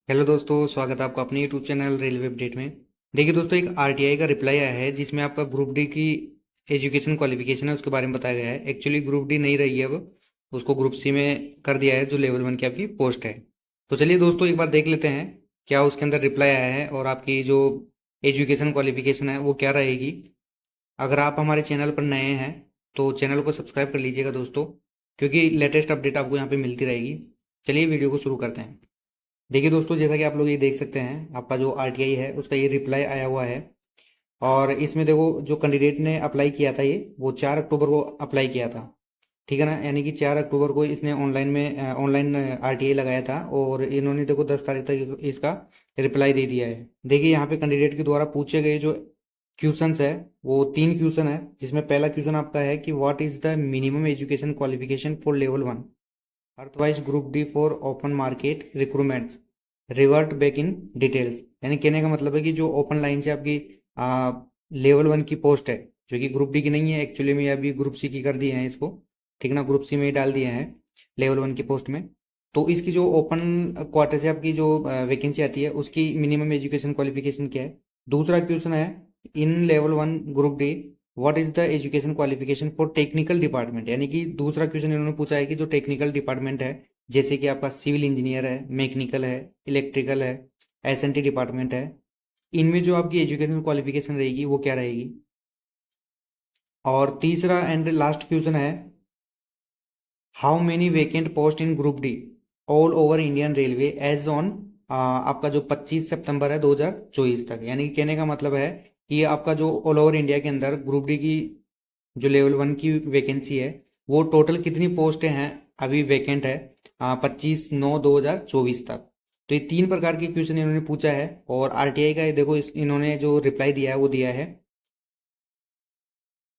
Hello दोस्तों, स्वागत है आपका अपने यूट्यूब चैनल रेलवे अपडेट में। देखिए दोस्तों, एक आरटीआई का रिप्लाई आया है जिसमें आपका ग्रुप डी की एजुकेशन क्वालिफिकेशन है उसके बारे में बताया गया है। एक्चुअली ग्रुप डी नहीं रही है, अब उसको ग्रुप सी में कर दिया है जो लेवल 1 की आपकी पोस्ट है। तो चलिए दोस्तों, एक बार देख लेते हैं क्या उसके अंदर रिप्लाई आया है और आपकी जो एजुकेशन क्वालिफिकेशन है वो क्या रहेगी। अगर आप हमारे चैनल पर नए हैं तो चैनल को सब्सक्राइब कर लीजिएगा दोस्तों, क्योंकि लेटेस्ट अपडेट आपको यहाँ पे मिलती रहेगी। चलिए वीडियो को शुरू करते हैं। देखिए दोस्तों, जैसा कि आप लोग ये देख सकते हैं, आपका जो आरटीआई है उसका ये रिप्लाई आया हुआ है। और इसमें देखो, जो कैंडिडेट ने अप्लाई किया था ये वो 4 अक्टूबर को अप्लाई किया था। ठीक है ना, यानी कि 4 अक्टूबर को इसने ऑनलाइन आरटीआई लगाया था और इन्होंने देखो 10 तारीख तक इसका रिप्लाई दे दिया है। देखिए यहाँ पे कैंडिडेट के द्वारा पूछे गए जो क्वेश्चंस है वो 3 क्वेश्चन है, जिसमें पहला क्वेश्चन आपका है कि what is the minimum education qualification for level 1 earthwise group D for open market recruitments revert back in details. यानी कहने का मतलब है कि जो ओपन लाइन से आपकी लेवल 1 की पोस्ट है, जो कि ग्रुप डी की नहीं है एक्चुअली में, अभी ग्रुप सी की कर दिए हैं इसको। ठीक ना, ग्रुप सी में ही डाल दिए हैं लेवल 1 की पोस्ट में। तो इसकी जो ओपन क्वार्टर से आपकी जो वैकेंसी आती है उसकी मिनिमम एजुकेशन क्वालिफिकेशन क्या है। दूसरा क्वेश्चन है, in level 1 group D what is the education qualification for technical department. यानी कि दूसरा क्वेश्चन इन्होंने पूछा है कि जो टेक्निकल डिपार्टमेंट है, जैसे कि आपका सिविल इंजीनियर है, मैकेनिकल है, इलेक्ट्रिकल है, एसएनटी डिपार्टमेंट है, इनमें जो आपकी एजुकेशन क्वालिफिकेशन रहेगी वो क्या रहेगी। और तीसरा एंड लास्ट क्वेश्चन है, how many vacant post in group D all over Indian railway as on आपका जो 25 सितंबर है 2024 तक। यानी कि कहने का मतलब है कि आपका जो ऑल ओवर इंडिया के अंदर ग्रुप डी की जो लेवल 1 की वैकेंसी है वो टोटल कितनी पोस्टें हैं अभी वैकेंट है 25/9/2024 तक। तो ये 3 प्रकार के क्वेश्चन इन्होंने पूछा है और आरटीआई का ये देखो इन्होंने जो रिप्लाई दिया है वो दिया है।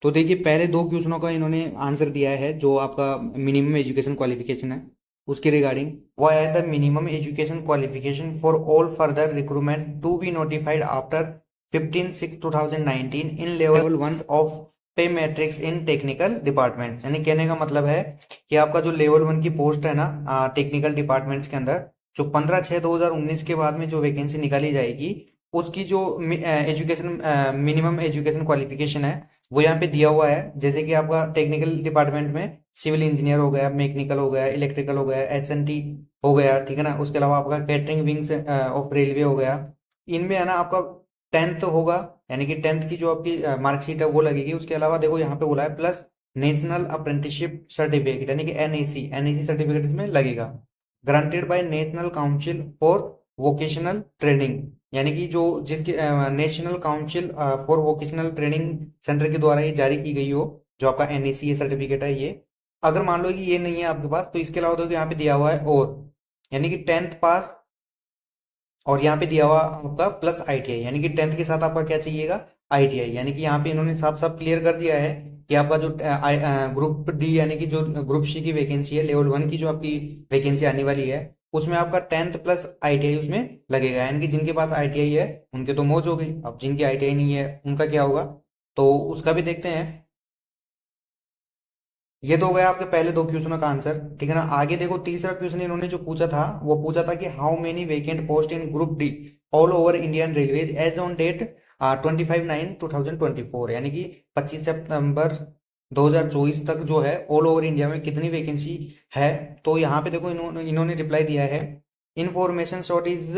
तो देखिए, पहले 2 क्वेश्चनों का इन्होंने आंसर दिया है जो आपका मिनिमम एजुकेशन क्वालिफिकेशन है उसके रिगार्डिंग। वो है the minimum education qualification for all further recruitment to be notified after 15/6/2019 in level 1 of pay matrix in technical departments. यानी कहने का मतलब है कि आपका जो लेवल 1 की पोस्ट है ना टेक्निकल डिपार्टमेंट्स के अंदर, जो 15/6/2019 के बाद में जो वैकेंसी निकाली जाएगी उसकी जो एजुकेशन मिनिमम एजुकेशन क्वालिफिकेशन है वो यहाँ पे दिया हुआ है। जैसे कि आपका टेक्निकल डिपार्टमेंट में सिविल इंजीनियर हो गया, मैकेनिकल हो गया, इलेक्ट्रिकल हो गया, एसएनटी हो गया, ठीक है ना। उसके अलावा आपका कैटरिंग विंग्स ऑफ रेलवे हो गया। इनमें है ना आपका 10th होगा, यानी कि 10th की जो आपकी मार्कशीट है वो लगेगी। उसके अलावा देखो यहाँ पे बोला है प्लस नेशनल अप्रेंटिसशिप सर्टिफिकेट, यानी कि एनएसी एनएसी सर्टिफिकेट इसमें लगेगा, granted by national council for vocational training. यानी कि जो जिसके national council for vocational training centre के द्वारा ये जारी की गई हो, जो आपका एनएसी ये सर्टिफिकेट है ये। अगर मान लो कि ये नहीं है आपके पास तो इसके अलावा देखो यहाँ पे दिया हुआ है और, यानी कि 10th पास, और यहाँ पे दिया हुआ आपका प्लस आईटीआई, यानी कि 10th के साथ आपका क्या चाहिएगा, आईटीआई। यानी कि यहाँ पे इन्होंने साफ साफ क्लियर कर दिया है कि आपका जो ग्रुप डी यानी कि जो ग्रुप सी की वैकेंसी है लेवल 1 की जो आपकी वैकेंसी आने वाली है उसमें आपका 10th प्लस आईटीआई उसमें लगेगा। यानी कि जिनके पास आईटीआई है उनके तो मौज हो गई, अब जिनकी आईटीआई नहीं है उनका क्या होगा, तो उसका भी देखते हैं। ये तो हो गया आपके पहले 2 क्वेश्चनों का आंसर, ठीक है ना। आगे देखो, तीसरा क्वेश्चन इन्होंने जो पूछा था वो पूछा था कि how many vacant post in group D all over Indian railways as on date 25/9/2024। यानी कि 25 सितंबर 2024 तक जो है ऑल ओवर इंडिया में कितनी वैकेंसी है। तो यहाँ पे देखो इन्होंने रिप्लाई दिया है, information short is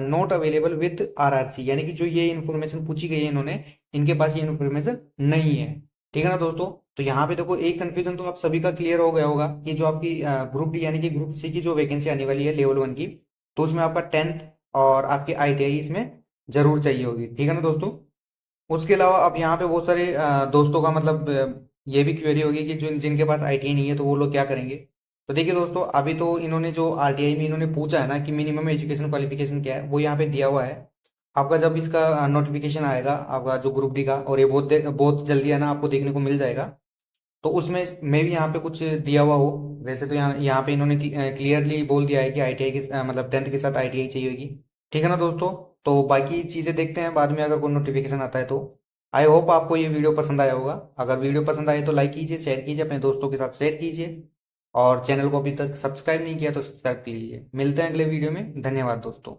not available with RRC. यानी कि जो ये इन्फॉर्मेशन पूछी गई है इन्होंने, इनके पास ये इन्फॉर्मेशन नहीं है, ठीक है ना दोस्तों। तो यहाँ पे देखो एक कंफ्यूजन तो आप सभी का क्लियर हो गया होगा कि जो आपकी ग्रुप डी यानी कि ग्रुप सी की जो वैकेंसी आने वाली है लेवल 1 की, तो उसमें आपका 10th और आपकी आईटीआई इसमें जरूर चाहिए होगी, ठीक है ना दोस्तों। उसके अलावा अब यहाँ पे बहुत सारे दोस्तों का मतलब ये भी क्वेरी होगी कि जो जिनके पास आईटीआई नहीं है तो वो लोग क्या करेंगे। तो देखिए दोस्तों, अभी तो इन्होंने जो आरटीआई में इन्होंने पूछा है ना कि मिनिमम एजुकेशन क्वालिफिकेशन क्या है, वो यहाँ पे दिया हुआ है। आपका जब इसका नोटिफिकेशन आएगा आपका जो ग्रुप डी का, और ये बहुत जल्दी है ना आपको देखने को मिल जाएगा, तो उसमें मे भी यहाँ पे कुछ दिया हुआ हो। वैसे तो यहाँ यहाँ पे इन्होंने क्लियरली बोल दिया है कि आईटीआई के मतलब 10th के साथ आईटीआई चाहिए होगी, ठीक है ना दोस्तों। तो बाकी चीज़ें देखते हैं बाद में अगर कोई नोटिफिकेशन आता है तो। आई होप आपको ये वीडियो पसंद आया होगा। अगर वीडियो पसंद आए तो लाइक कीजिए, शेयर कीजिए, अपने दोस्तों के साथ शेयर कीजिए, और चैनल को अभी तक सब्सक्राइब नहीं किया तो सब्सक्राइब कीजिए। मिलते हैं अगले वीडियो में, धन्यवाद दोस्तों।